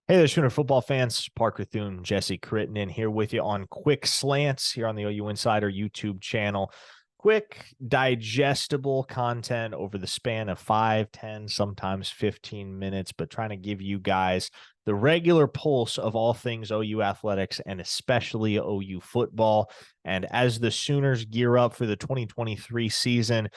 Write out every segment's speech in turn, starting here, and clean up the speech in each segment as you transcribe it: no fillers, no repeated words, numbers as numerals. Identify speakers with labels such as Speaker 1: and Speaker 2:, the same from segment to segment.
Speaker 1: Hey there, Schooner football fans. Parker Thune, Jesse Crittenden here with you on Quick Slants here on the OU Insider YouTube channel. Quick, digestible content over the span of 5, 10, sometimes 15 minutes, but trying to give you guys the regular pulse of all things OU athletics and especially OU football. And as the Sooners gear up for the 2023 season,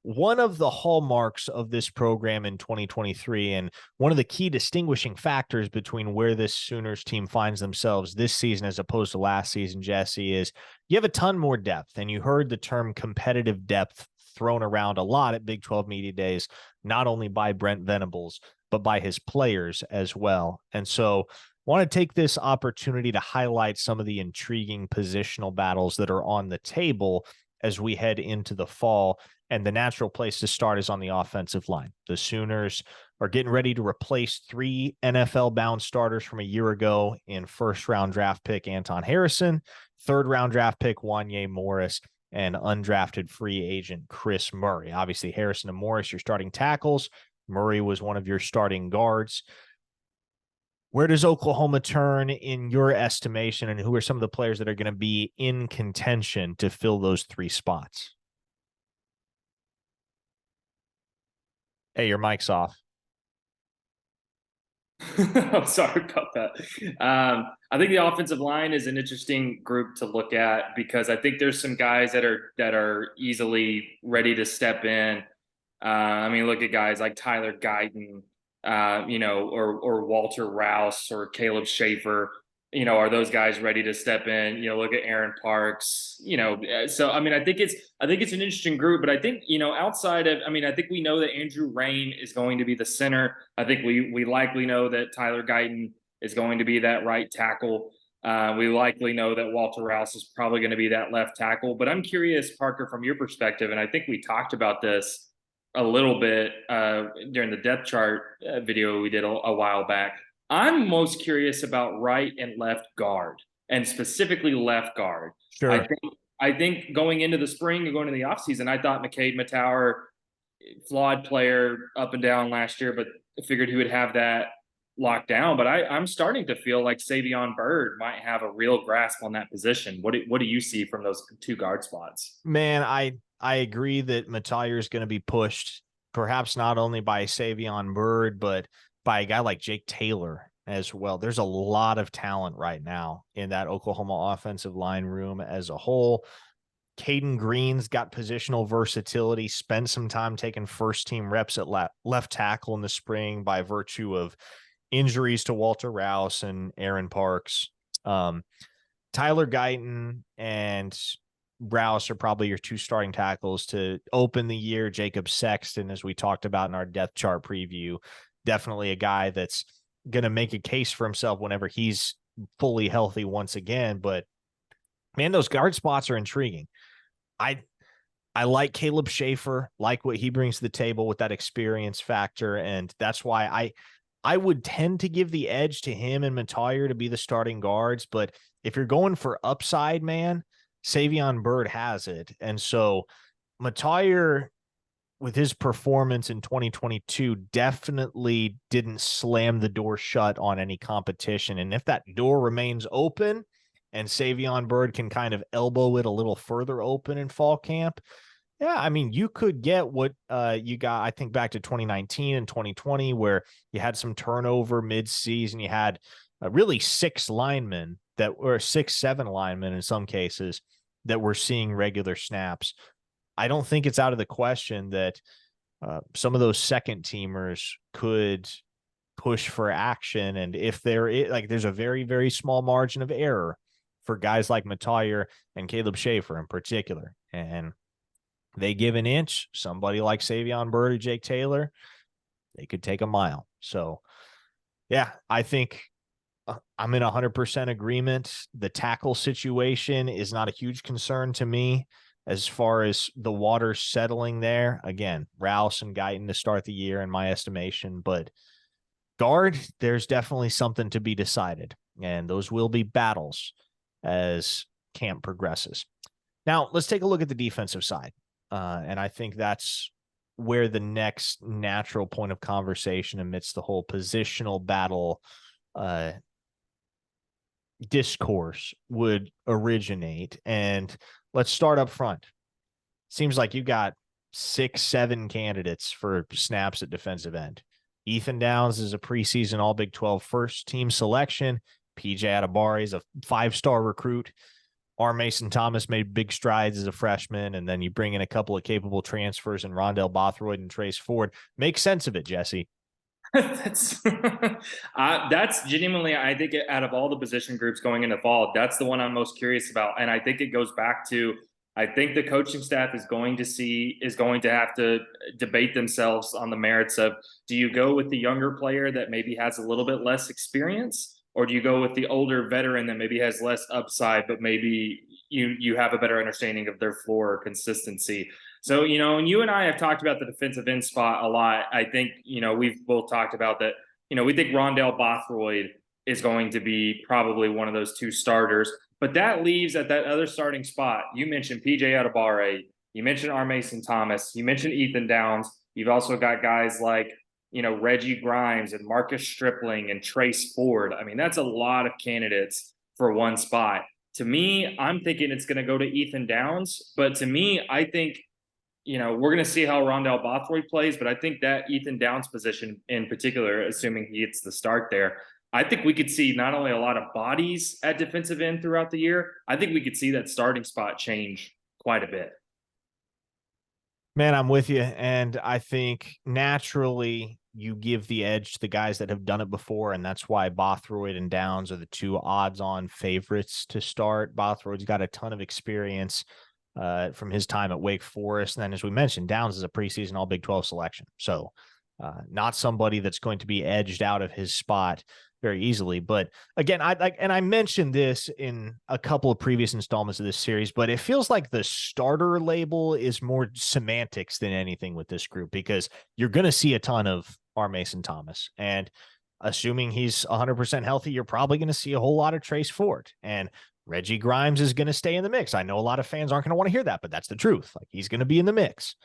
Speaker 1: one of the hallmarks of this program in 2023 and one of the key distinguishing factors between where this Sooners team finds themselves this season as opposed to last season, Jesse, is you have a ton more depth. And you heard the term competitive depth thrown around a lot at Big 12 Media Days, not only by Brent Venables, but by his players as well. And so I want to take this opportunity to highlight some of the intriguing positional battles that are on the table as we head into the fall. And the natural place to start is on the offensive line. The Sooners are getting ready to replace 3 NFL-bound starters from a year ago in first-round draft pick Anton Harrison, third-round draft pick Wanye Morris, and undrafted free agent Chris Murray. Obviously, Harrison and Morris, your starting tackles. Murray was one of your starting guards. Where does Oklahoma turn in your estimation, and who are some of the players that are going to be in contention to fill those 3 spots? Hey, your mic's off.
Speaker 2: I'm sorry about that. I think the offensive line is an interesting group to look at because I think there's some guys that are easily ready to step in. I mean, look at guys like Tyler Guyton, or Walter Rouse or Caleb Schaefer. Are those guys ready to step in? Look at Aaron Parks. So I mean, I think it's an interesting group, but I think outside of, I mean, I think we know that Andrew Rain is going to be the center. I think we likely know that Tyler Guyton is going to be that right tackle. We likely know that Walter Rouse is probably going to be that left tackle. But I'm curious, Parker, from your perspective, and I think we talked about this a little bit during the depth chart video we did a while back. I'm most curious about right and left guard, and specifically left guard. I
Speaker 1: Sure.
Speaker 2: think I think going into the spring and going into the offseason, I thought McCade Mattower, flawed player up and down last year, but I figured he would have that locked down. But I'm starting to feel like Savion Byrd might have a real grasp on that position. What do you see from those 2 guard spots?
Speaker 1: Man, I agree that Mattier is going to be pushed, perhaps not only by Savion Byrd, but by a guy like Jake Taylor as well. There's a lot of talent right now in that Oklahoma offensive line room as a whole. Caden Green's got positional versatility, spent some time taking first team reps at left tackle in the spring by virtue of injuries to Walter Rouse and Aaron Parks. Tyler Guyton and Rouse are probably your 2 starting tackles to open the year. Jacob Sexton, as we talked about in our depth chart preview, definitely a guy that's going to make a case for himself whenever he's fully healthy once again. But man, those guard spots are intriguing. I I like Caleb Schaefer, like what he brings to the table with that experience factor, and that's why I would tend to give the edge to him and Mattier to be the starting guards. But if you're going for upside, man, Savion Byrd has it. And so Mattier, with his performance in 2022, definitely didn't slam the door shut on any competition. And if that door remains open and Savion Byrd can kind of elbow it a little further open in fall camp, yeah, I mean, you could get what you got, I think, back to 2019 and 2020, where you had some turnover mid-season. You had really 6 linemen that were 6, 7 linemen in some cases that were seeing regular snaps. I don't think it's out of the question that some of those second teamers could push for action. And if there is, like, there's a very, very small margin of error for guys like Mattier and Caleb Schaefer in particular. And they give an inch, somebody like Savion Byrd or Jake Taylor, they could take a mile. So, yeah, I think I'm in 100% agreement. The tackle situation is not a huge concern to me as far as the water settling there. Again, Rouse and Guyton to start the year in my estimation, but guard, there's definitely something to be decided, and those will be battles as camp progresses. Now, let's take a look at the defensive side. And I think that's where the next natural point of conversation amidst the whole positional battle discourse would originate. And let's start up front. Seems like you got 6-7 candidates for snaps at defensive end. Ethan Downs is a preseason All Big 12 first team selection. PJ Adebawore is a 5-star recruit. R. Mason Thomas made big strides as a freshman, and then you bring in a couple of capable transfers in Rondell Bothroyd and Trace Ford. Make sense of it, Jesse.
Speaker 2: That's genuinely, I think, out of all the position groups going into fall, that's the one I'm most curious about. And I think it goes back to, I think the coaching staff is going to have to debate themselves on the merits of, do you go with the younger player that maybe has a little bit less experience, or do you go with the older veteran that maybe has less upside, but maybe you have a better understanding of their floor or consistency? So, and you and I have talked about the defensive end spot a lot. I think, we've both talked about that. We think Rondell Bothroyd is going to be probably one of those two starters. But that leaves at that other starting spot. You mentioned PJ Adebawore. You mentioned R. Mason Thomas. You mentioned Ethan Downs. You've also got guys like, Reggie Grimes and Marcus Stripling and Trace Ford. I mean, that's a lot of candidates for one spot. To me, I'm thinking it's going to go to Ethan Downs. But to me, I think, we're going to see how Rondell Bothroyd plays, but I think that Ethan Downs position in particular, assuming he gets the start there, I think we could see not only a lot of bodies at defensive end throughout the year, I think we could see that starting spot change quite a bit.
Speaker 1: Man, I'm with you. And I think naturally you give the edge to the guys that have done it before. And that's why Bothroyd and Downs are the two odds-on favorites to start. Bothroyd's got a ton of experience from his time at Wake Forest. And then, as we mentioned, Downs is a preseason All Big 12 selection. So not somebody that's going to be edged out of his spot very easily. But again, I mentioned this in a couple of previous installments of this series, but it feels like the starter label is more semantics than anything with this group, because you're going to see a ton of R. Mason Thomas, and assuming he's 100% healthy, you're probably going to see a whole lot of Trace Ford, and Reggie Grimes is going to stay in the mix. I know a lot of fans aren't going to want to hear that, but that's the truth. Like, he's going to be in the mix.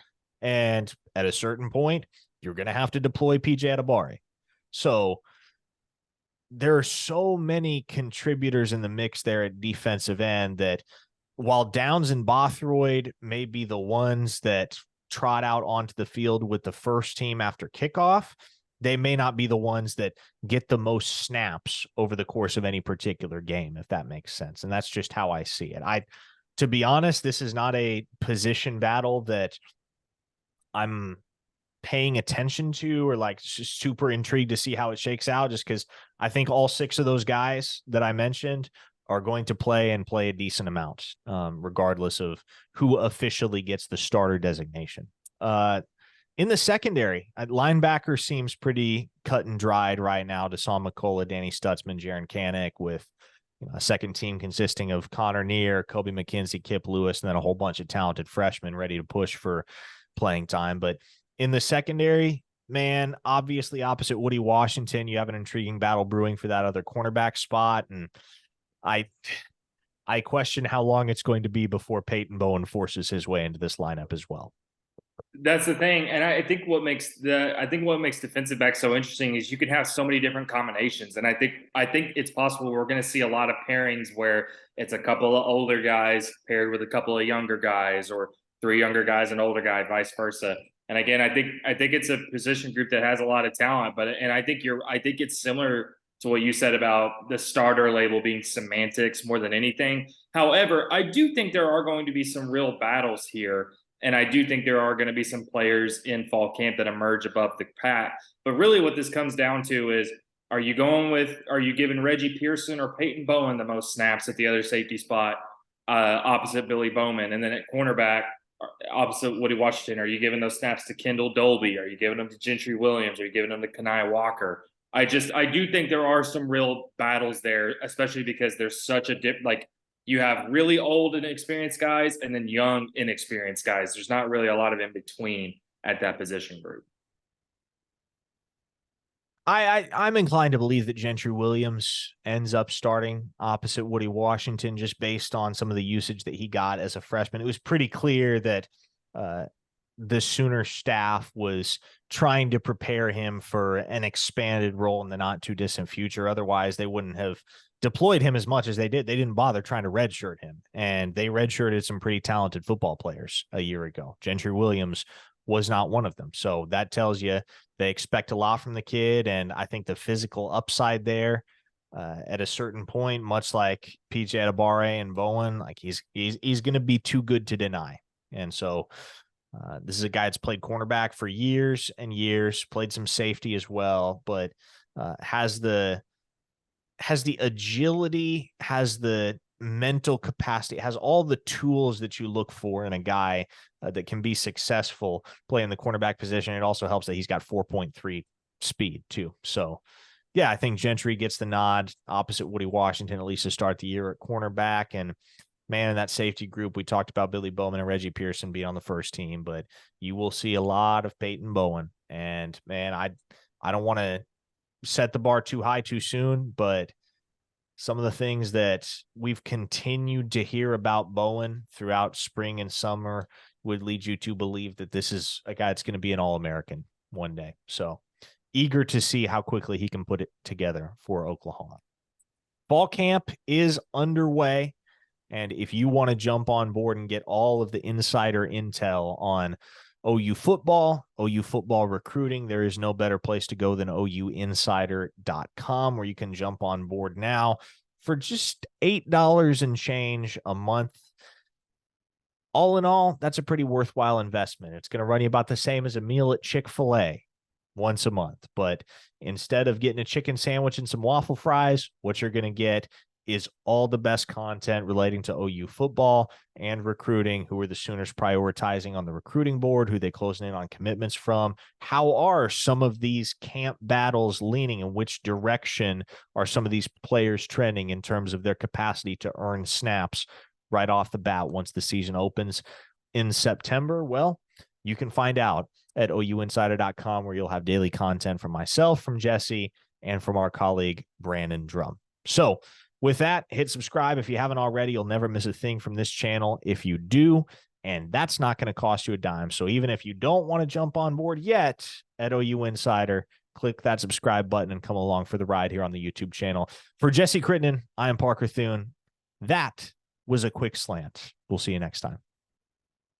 Speaker 1: And at a certain point, you're going to have to deploy PJ Adebawore. So there are so many contributors in the mix there at defensive end that while Downs and Bothroyd may be the ones that trot out onto the field with the first team after kickoff, they may not be the ones that get the most snaps over the course of any particular game, if that makes sense. And that's just how I see it. To be honest, this is not a position battle that I'm paying attention to or like super intrigued to see how it shakes out, just because I think all 6 of those guys that I mentioned are going to play a decent amount, regardless of who officially gets the starter designation. In the secondary, linebacker seems pretty cut and dried right now. Deshaun McCullough, Danny Stutzman, Jaron Kanek, with a second team consisting of Connor Neer, Kobe McKenzie, Kip Lewis, and then a whole bunch of talented freshmen ready to push for playing time. But in the secondary, man, obviously opposite Woody Washington, you have an intriguing battle brewing for that other cornerback spot. And I question how long it's going to be before Peyton Bowen forces his way into this lineup as well.
Speaker 2: That's the thing. And I think what makes defensive back so interesting is you can have so many different combinations. And I think it's possible we're going to see a lot of pairings where it's a couple of older guys paired with a couple of younger guys, or 3 younger guys and older guy, vice versa. And again, I think it's a position group that has a lot of talent, and I think it's similar to what you said about the starter label being semantics more than anything. However, I do think there are going to be some real battles here. And I do think there are going to be some players in fall camp that emerge above the pack. But really what this comes down to is, are you giving Reggie Pearson or Peyton Bowen the most snaps at the other safety spot, opposite Billy Bowman? And then at cornerback, opposite Woody Washington, are you giving those snaps to Kendall Dolby? Are you giving them to Gentry Williams? Are you giving them to Kanai Walker? I do think there are some real battles there, especially because there's such a you have really old and experienced guys and then young, inexperienced guys. There's not really a lot of in between at that position group.
Speaker 1: I'm inclined to believe that Gentry Williams ends up starting opposite Woody Washington, just based on some of the usage that he got as a freshman. It was pretty clear that the Sooner staff was trying to prepare him for an expanded role in the not too distant future. Otherwise, they wouldn't have deployed him as much as they did. They didn't bother trying to redshirt him, and they redshirted some pretty talented football players a year ago. Gentry Williams was not one of them. So that tells you they expect a lot from the kid. And I think the physical upside there at a certain point, much like PJ Adebawore and Bowen, like he's going to be too good to deny. And so this is a guy that's played cornerback for years and years, played some safety as well, but has the agility, has the mental capacity, has all the tools that you look for in a guy that can be successful playing the cornerback position. It also helps that he's got 4.3 speed too. So yeah, I think Gentry gets the nod opposite Woody Washington, at least to start the year at cornerback. And man, in that safety group, we talked about Billy Bowman and Reggie Pearson being on the first team, but you will see a lot of Peyton Bowen. And man, I don't want to set the bar too high too soon, but some of the things that we've continued to hear about Bowen throughout spring and summer would lead you to believe that this is a guy that's going to be an All-American one day. So eager to see how quickly he can put it together for Oklahoma. Fall camp is underway. And if you want to jump on board and get all of the insider intel on OU football recruiting, there is no better place to go than ouinsider.com, where you can jump on board now for just $8 and change a month. All in all, that's a pretty worthwhile investment. It's going to run you about the same as a meal at Chick-fil-A once a month. But instead of getting a chicken sandwich and some waffle fries, what you're going to get is all the best content relating to OU football and recruiting. Who are the Sooners prioritizing on the recruiting board? Who they closing in on commitments from? How are some of these camp battles leaning? In which direction are some of these players trending in terms of their capacity to earn snaps right off the bat once the season opens in September? Well, you can find out at ouinsider.com, where you'll have daily content from myself, from Jesse, and from our colleague Brandon Drum. So with that, hit subscribe if you haven't already. You'll never miss a thing from this channel if you do, and that's not going to cost you a dime. So even if you don't want to jump on board yet at OU Insider, click that subscribe button and come along for the ride here on the YouTube channel. For Jesse Crittenden, I am Parker Thune. That was a quick slant. We'll see you next time.